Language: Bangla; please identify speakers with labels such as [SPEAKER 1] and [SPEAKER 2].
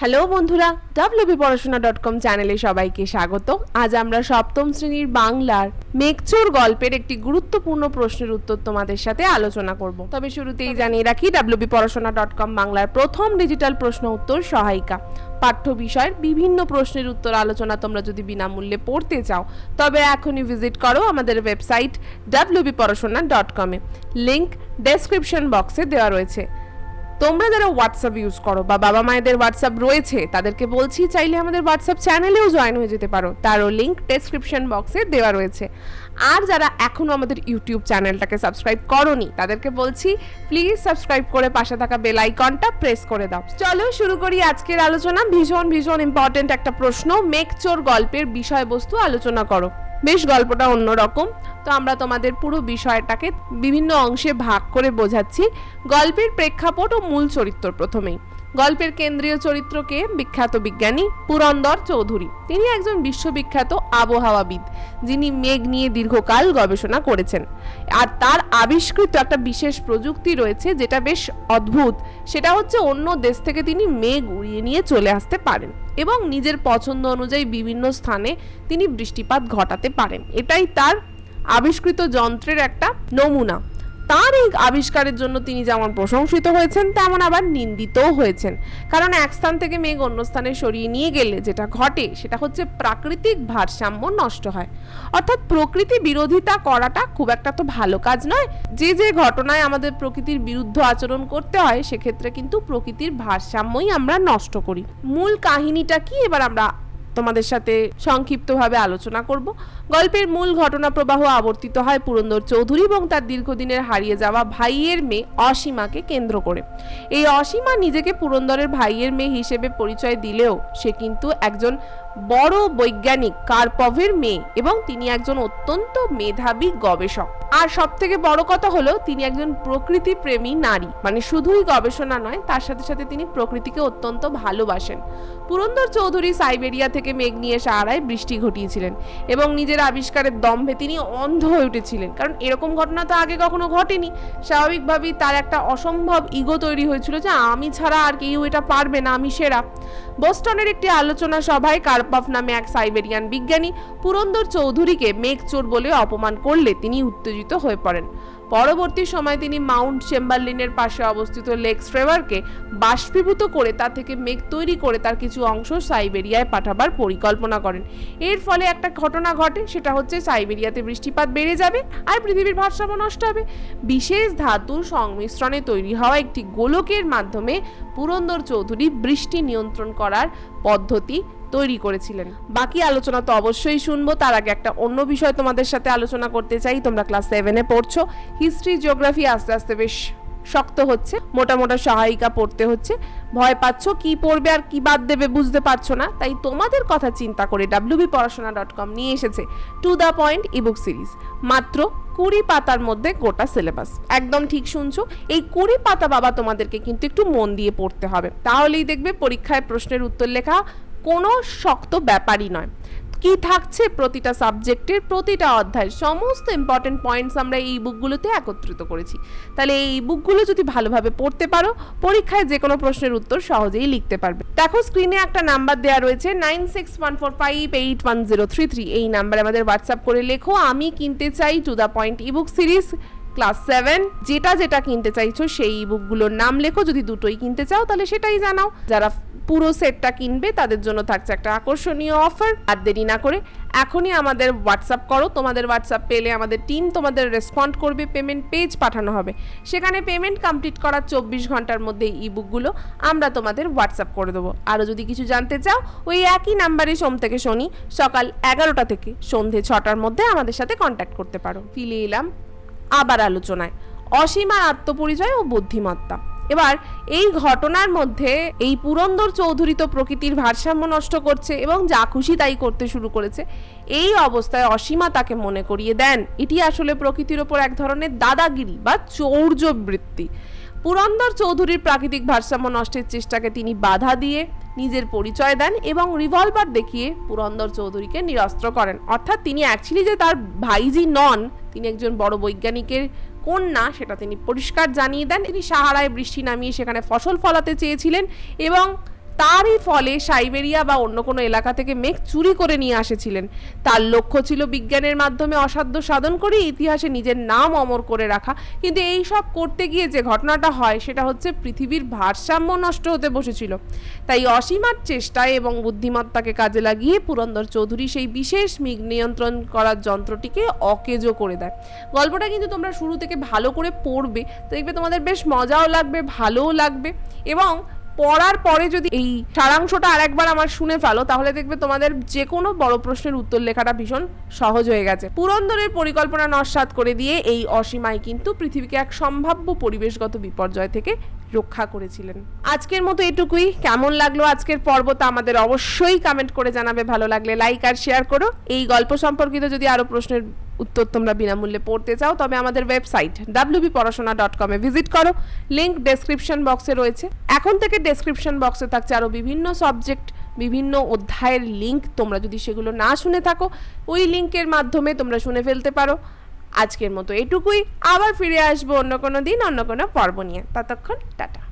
[SPEAKER 1] হ্যালো বন্ধুরা, wbporashona.com চ্যানেলে সবাইকে স্বাগত। আজ আমরা সপ্তম শ্রেণীর বাংলার মেঘচোর গল্পের একটি গুরুত্বপূর্ণ প্রশ্নের উত্তর তোমাদের সাথে আলোচনা করব। তবে শুরুতেই জানিয়ে রাখি, wbporashona.com বাংলার প্রথম ডিজিটাল প্রশ্ন উত্তর সহায়িকা। পাঠ্য বিষয়ের বিভিন্ন প্রশ্নের উত্তর আলোচনা তোমরা যদি বিনামূল্যে পড়তে চাও তবে এখনই ভিজিট করো আমাদের ওয়েবসাইট wbporashona.com এ। লিংক ডেসক্রিপশন বক্সে দেওয়া রয়েছে। তোমরা যারা হোয়াটসঅ্যাপ ইউজ করো বা বাবা মায়েদের হোয়াটসঅ্যাপ রয়েছে তাদেরকে বলছি, চাইলে আমাদের হোয়াটসঅ্যাপ চ্যানেলেও জয়েন হয়ে যেতে পারো, তারও লিংক ডেসক্রিপশন বক্সে দেওয়া রয়েছে। আর যারা এখনো আমাদের ইউটিউব চ্যানেলটাকে সাবস্ক্রাইব করোনি তাদেরকে বলছি, প্লিজ সাবস্ক্রাইব করে পাশে থাকা বেল আইকনটা প্রেস করে দাও। চলো শুরু করি আজকের আলোচনা। ভীষণ ইম্পর্টেন্ট একটা প্রশ্ন, মেঘচোর গল্পের বিষয়বস্তু আলোচনা করো। বেশ গল্পটা অন্যরকম, তো আমরা তোমাদের পুরো বিষয়টাকে বিভিন্ন অংশে ভাগ করে বোঝাচ্ছি। গল্পের প্রেক্ষাপট ও মূল চরিত্র। প্রথমেই গল্পের কেন্দ্রীয় চরিত্রকে বিখ্যাত বিজ্ঞানী পুরন্দর চৌধুরী। তিনি একজন বিশ্ববিখ্যাত আবহাওয়াবিদ যিনি মেঘ নিয়ে দীর্ঘকাল গবেষণা করেছেন। আর তার আবিষ্কৃত একটা বিশেষ প্রযুক্তি রয়েছে যেটা বেশ অদ্ভুত। সেটা হচ্ছে অন্য দেশ থেকে তিনি মেঘ উড়িয়ে নিয়ে চলে আসতে পারেন এবং নিজের পছন্দ অনুযায়ী বিভিন্ন স্থানে তিনি বৃষ্টিপাত ঘটাতে পারেন। এটাই তার আবিষ্কৃত যন্ত্রের একটা নমুনা। তার এই আবিষ্কারের জন্য তিনি যেমন প্রশংসিত হয়েছেন তেমন আবার নিন্দিতও হয়েছেন। কারণ এক স্থান থেকে মেঘ অন্য স্থানে সরিয়ে নিয়ে গেলে যেটা ঘটে সেটা হচ্ছে প্রাকৃতিক ভারসাম্য নষ্ট হয়। অর্থাৎ প্রকৃতি বিরোধিতা করাটা খুব একটা তো ভালো কাজ নয়। যে ঘটনায় আমাদের প্রকৃতির বিরুদ্ধে আচরণ করতে হয় সেক্ষেত্রে কিন্তু প্রকৃতির ভারসাম্যই আমরা নষ্ট করি। মূল কাহিনীটা কি এবার আমরা তোমাদের সাথে সংক্ষিপ্তভাবে আলোচনা করব। গল্পের মূল ঘটনা প্রবাহ আবর্তিত হয় পুরন্দর চৌধুরী এবং তার দীর্ঘদিনের হারিয়ে যাওয়া ভাইয়ের মেয়ে অসীমাকে কেন্দ্র করে। এই অসীমা নিজেকে পুরন্দরের ভাইয়ের মেয়ে হিসেবে পরিচয় দিলেও সে কিন্তু একজন বড় বৈজ্ঞানিক কার্পভের মেয়ে এবং তিনি একজন অত্যন্ত মেধাবী গবেষক। আর সব থেকে বড় কথা হলো তিনি একজন প্রকৃতি প্রেমী নারী। মানে শুধুই গবেষণা নয়, তার সাথে সাথে তিনি প্রকৃতিকে অত্যন্ত ভালোবাসেন। পুরন্দর চৌধুরী সাইবেরিয়া থেকে মেঘ নিয়ে সাহারায় বৃষ্টি ঘটিয়েছিলেন এবং নিজের আবিষ্কারের দম্ভে তিনি অন্ধ হয়ে উঠেছিলেন। কারণ এরকম ঘটনা তো আগে কখনো ঘটেনি। স্বাভাবিকভাবেই তার একটা অসম্ভব ইগো তৈরি হয়েছিল যে আমি ছাড়া আর কেউ এটা পারবে না, আমি সেরা। বোস্টনের একটি আলোচনা সভায় কার্পভ নামে এক সাইবেরিয়ান বিজ্ঞানী পুরন্দর চৌধুরীকে মেঘচোর বলে অপমান করলে তিনি উত্তেজিত হয়ে পড়েন। পরবর্তী সময় তিনি মাউন্ট চেম্বারলিনের পাশে অবস্থিত লেক স্ট্রেভারকে বাষ্পীভূত করে তা থেকে মেঘ তৈরি করে তার কিছু অংশ সাইবেরিয়ায় পাঠাবার পরিকল্পনা করেন। এর ফলে একটা ঘটনা ঘটে, সেটা হচ্ছে সাইবেরিয়াতে বৃষ্টিপাত বেড়ে যাবে আর পৃথিবীর ভারসাম্য নষ্ট হবে। বিশেষ ধাতুর সংমিশ্রণে তৈরি হওয়া একটি গোলকের মাধ্যমে পুরন্দর চৌধুরী বৃষ্টি নিয়ন্ত্রণ করার পদ্ধতি তৈরি করেছিলেন। বাকি আলোচনা তো অবশ্যই শুনবো, তার আগে একটা অন্য বিষয় তোমাদের সাথে আলোচনা করতে চাই। তোমরা ক্লাস 7-এ পড়ছো, হিস্ট্রি জিওগ্রাফি আস্তে আস্তে বেশ শক্ত হচ্ছে, মোটা সহায়িকা পড়তে হচ্ছে। ভয় পাচ্ছ কি পড়বে আর কি বাদ দেবে বুঝতে পারছো না, তাই তোমাদের কথা চিন্তা করে wbporashona.com নিয়ে এসেছে to the point ebook series. মাত্র 20 পাতার মধ্যে গোটা সিলেবাস। একদম ঠিক শুনছো, এই 20 পাতা বাবা তোমাদেরকে কিন্তু একটু মন দিয়ে পড়তে হবে, তাহলেই দেখবে পরীক্ষায় প্রশ্নের উত্তর লেখা কোনো শক্ত ব্যাপারই নয়। কি থাকছে প্রতিটা সাবজেক্টের প্রতিটা অধ্যায়ের সমস্ত ইম্পর্টেন্ট পয়েন্টস আমরা এই বুকগুলোতে একত্রিত করেছি। তাহলে এই বুকগুলো যদি ভালোভাবে পড়তে পারো পরীক্ষায় যে কোনো প্রশ্নের উত্তর সহজেই লিখতে পারবে। দেখো স্ক্রিনে একটা নাম্বার দেওয়া রয়েছে 9614581033। এই নাম্বারে আমাদের হোয়াটসঅ্যাপ করে লেখো আমি কিনতে চাই to the point ebook series class 7। যেটা কিনতে চাইছো সেই ইবুকগুলোর নাম লেখো। যদি দুটোই কিনতে চাও তাহলে সেটাই জানাও। যারা পুরো সেটটা কিনবে তাদের জন্য থাকছে একটা আকর্ষণীয় অফার। আর দেরি না করে এখনই আমাদের হোয়াটসঅ্যাপ করো। তোমাদের হোয়াটসঅ্যাপ পেলে আমাদের টিম তোমাদের রেসপন্ড করবে, পেমেন্ট পেজ পাঠানো হবে। সেখানে পেমেন্ট কমপ্লিট করার 24 ঘন্টার মধ্যে ইবুকগুলো আমরা তোমাদের হোয়াটসঅ্যাপ করে দেবো। আরও যদি কিছু জানতে চাও ওই একই নাম্বারে সোম থেকে শনি সকাল 11টা থেকে সন্ধে 6টার মধ্যে আমাদের সাথে কন্ট্যাক্ট করতে পারো। ফিরে এলাম আবার আলোচনায়, অসীমার আত্মপরিচয় ও বুদ্ধিমত্তা। এবার এই ঘটনার মধ্যে এই পুরন্দর চৌধুরী তো প্রকৃতির ভারসাম্য নষ্ট করছে এবং যা খুশি তাই করতে শুরু করেছে। এই অবস্থায় অসীমা তাকে মনে করিয়ে দেন এটি আসলে প্রকৃতির ওপর এক ধরনের দাদাগিরি বা চৌর্যবৃত্তি। পুরন্দর চৌধুরীর প্রাকৃতিক ভারসাম্য নষ্টের চেষ্টাকে তিনি বাধা দিয়ে নিজের পরিচয় দেন এবং রিভলভার দেখিয়ে পুরন্দর চৌধুরীকে নিরস্ত্র করেন। অর্থাৎ তিনি অ্যাকচুয়ালি যে তার ভাইজি নন, তিনি একজন বড় বৈজ্ঞানিকের কন্যা সেটা তিনি পরিষ্কার জানিয়ে দেন। তিনি সাহারায় বৃষ্টি নামিয়ে সেখানে ফসল ফলাতে চেয়েছিলেন এবং তারই ফলে সাইবেরিয়া বা অন্য কোনো এলাকা থেকে মেঘ চুরি করে নিয়ে আসেছিলেন। তার লক্ষ্য ছিল বিজ্ঞানের মাধ্যমে অসাধ্য সাধন করে ইতিহাসে নিজের নাম অমর করে রাখা। কিন্তু এই সব করতে গিয়ে যে ঘটনাটা হয় সেটা হচ্ছে পৃথিবীর ভারসাম্য নষ্ট হতে বসেছিল। তাই অসীমার চেষ্টায় এবং বুদ্ধিমত্তাকে কাজে লাগিয়ে পুরন্দর চৌধুরী সেই বিশেষ মেঘ নিয়ন্ত্রণ করার যন্ত্রটিকে অকেজো করে দেয়। গল্পটা কিন্তু তোমরা শুরু থেকে ভালো করে পড়বে, দেখবে তোমাদের বেশ মজাও লাগবে, ভালোও লাগবে। এবং পড়ার পরে যদি এই সারাংশটা আরেকবার আমার শুনে ফেলো, তাহলে দেখবে তোমাদের যে কোনো বড় প্রশ্নের উত্তর লেখাটা ভীষণ সহজ হয়ে গেছে। পুরন্দরের পরিকল্পনা নস্যাৎ করে দিয়ে এই অসীমাই কিন্তু পৃথিবীকে এক সম্ভাব্য পরিবেশগত বিপর্যয় থেকে রক্ষা করেছিলেন। আজকের মতো এটুকুই। কেমন লাগলো আজকের পর্বটা আমাদের অবশ্যই কমেন্ট করে জানাবে। ভালো লাগলে লাইক আর শেয়ার করো। এই গল্প সম্পর্কিত যদি আরো প্রশ্নের উত্তর তোমরা বিনামূল্যে পড়তে চাও, তবে আমাদের ওয়েবসাইট wbporashona.com এ ভিজিট করো। লিংক ডেসক্রিপশন বক্সে রয়েছে। এখন থেকে ডেসক্রিপশন বক্সে থাকছে আরো বিভিন্ন সাবজেক্ট, বিভিন্ন অধ্যায়ের লিংক। তোমরা যদি সেগুলো না শুনে থাকো, ওই লিংকের মাধ্যমে তোমরা শুনে ফেলতে পারো। আজকের মতো এটুকুই। আবার ফিরে আসবো অন্য কোনো দিন, অন্য কোনো পর্ব নিয়ে। ততক্ষণ টাটা।